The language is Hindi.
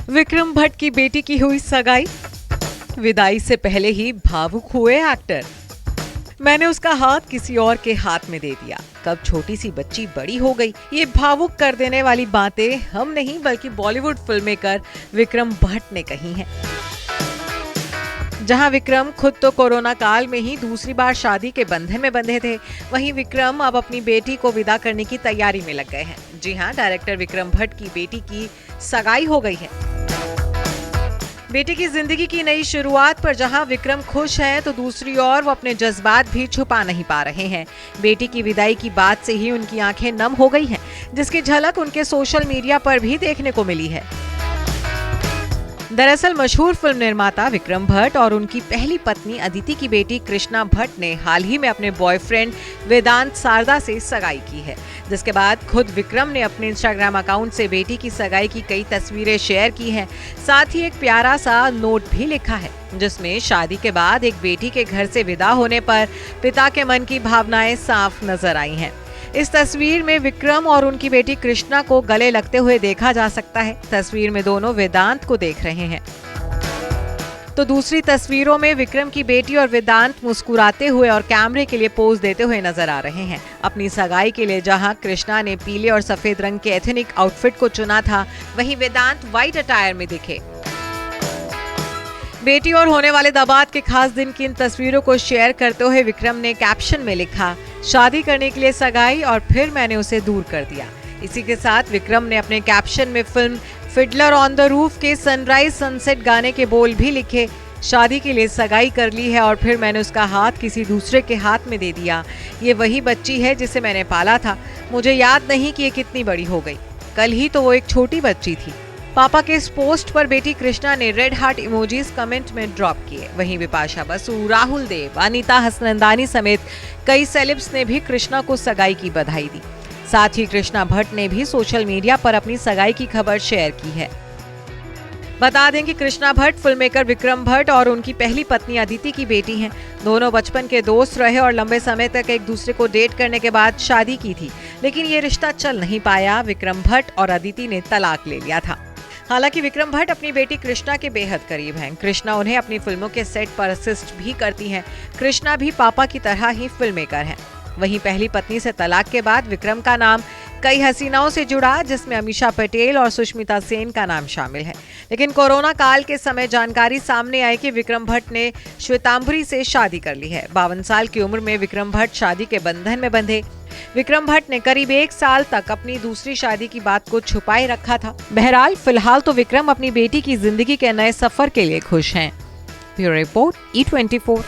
विक्रम भट्ट की बेटी की हुई सगाई, विदाई से पहले ही भावुक हुए एक्टर। मैंने उसका हाथ किसी और के हाथ में दे दिया, कब छोटी सी बच्ची बड़ी हो गई। ये भावुक कर देने वाली बातें हम नहीं बल्कि बॉलीवुड फिल्म मेकर विक्रम भट्ट ने कही हैं। जहां विक्रम खुद तो कोरोना काल में ही दूसरी बार शादी के बंधन में बंधे थे, वहीं विक्रम अब अपनी बेटी को विदा करने की तैयारी में लग गए हैं। जी हां, डायरेक्टर विक्रम भट्ट की बेटी की सगाई हो गई है। बेटी की जिंदगी की नई शुरुआत पर जहां विक्रम खुश हैं, तो दूसरी ओर वो अपने जज्बात भी छुपा नहीं पा रहे हैं। बेटी की विदाई की बात से ही उनकी आंखें नम हो गई हैं, जिसकी झलक उनके सोशल मीडिया पर भी देखने को मिली है। दरअसल मशहूर फिल्म निर्माता विक्रम भट्ट और उनकी पहली पत्नी अदिति की बेटी कृष्णा भट्ट ने हाल ही में अपने बॉयफ्रेंड वेदांत सारदा से सगाई की है, जिसके बाद खुद विक्रम ने अपने इंस्टाग्राम अकाउंट से बेटी की सगाई की कई तस्वीरें शेयर की हैं। साथ ही एक प्यारा सा नोट भी लिखा है, जिसमें शादी के बाद एक बेटी के घर से विदा होने पर पिता के मन की भावनाएं साफ नजर आई हैं। इस तस्वीर में विक्रम और उनकी बेटी कृष्णा को गले लगते हुए देखा जा सकता है। तस्वीर में दोनों वेदांत को देख रहे हैं, तो दूसरी तस्वीरों में विक्रम की बेटी और वेदांत मुस्कुराते हुए और कैमरे के लिए पोज देते हुए नजर आ रहे हैं। अपनी सगाई के लिए जहां कृष्णा ने पीले और सफेद रंग के एथनिक आउटफिट को चुना था, वहीं वेदांत व्हाइट अटायर में दिखे। बेटी और होने वाले दामाद के खास दिन की इन तस्वीरों को शेयर करते हुए विक्रम ने कैप्शन में लिखा, शादी करने के लिए सगाई और फिर मैंने उसे दूर कर दिया। इसी के साथ विक्रम ने अपने कैप्शन में film Fiddler on the roof के सनराइज सनसेट गाने के बोल भी लिखे, शादी के लिए सगाई कर ली है और फिर मैंने उसका हाथ किसी दूसरे के हाथ में दे दिया। ये वही बच्ची है जिसे मैंने पाला था, मुझे याद नहीं कि ये कितनी बड़ी हो गई, कल ही तो वो एक छोटी बच्ची थी। पापा के इस पोस्ट पर बेटी कृष्णा ने रेड हार्ट इमोजीज कमेंट में ड्रॉप किए। वहीं बिपाशा बसु, राहुल देव, अनीता हसनंदानी समेत कई सेलेब्स ने भी कृष्णा को सगाई की बधाई दी। साथ ही कृष्णा भट्ट ने भी सोशल मीडिया पर अपनी सगाई की खबर शेयर की है। बता दें कि कृष्णा भट्ट फिल्म मेकर विक्रम भट्ट और उनकी पहली पत्नी अदिति की बेटी हैं। दोनों बचपन के दोस्त रहे और लंबे समय तक एक दूसरे को डेट करने के बाद शादी की थी, लेकिन ये रिश्ता चल नहीं पाया। विक्रम भट्ट और अदिति ने तलाक ले लिया था। हालांकि विक्रम भट्ट अपनी बेटी कृष्णा के बेहद करीब हैं। कृष्णा उन्हें अपनी फिल्मों के सेट पर असिस्ट भी करती हैं। कृष्णा भी पापा की तरह ही फिल्म मेकर हैं। वहीं पहली पत्नी से तलाक के बाद विक्रम का नाम कई हसीनाओं से जुड़ा, जिसमें अमीषा पटेल और सुष्मिता सेन का नाम शामिल है। लेकिन कोरोना काल के समय जानकारी सामने आई कि विक्रम भट्ट ने श्वेतांबरी से शादी कर ली है। 52 साल की उम्र में विक्रम भट्ट शादी के बंधन में बंधे। विक्रम भट्ट ने करीब 1 साल तक अपनी दूसरी शादी की बात को छुपाए रखा था। बहरहाल फिलहाल तो विक्रम अपनी बेटी की जिंदगी के नए सफर के लिए खुश हैं। Bureau report E24।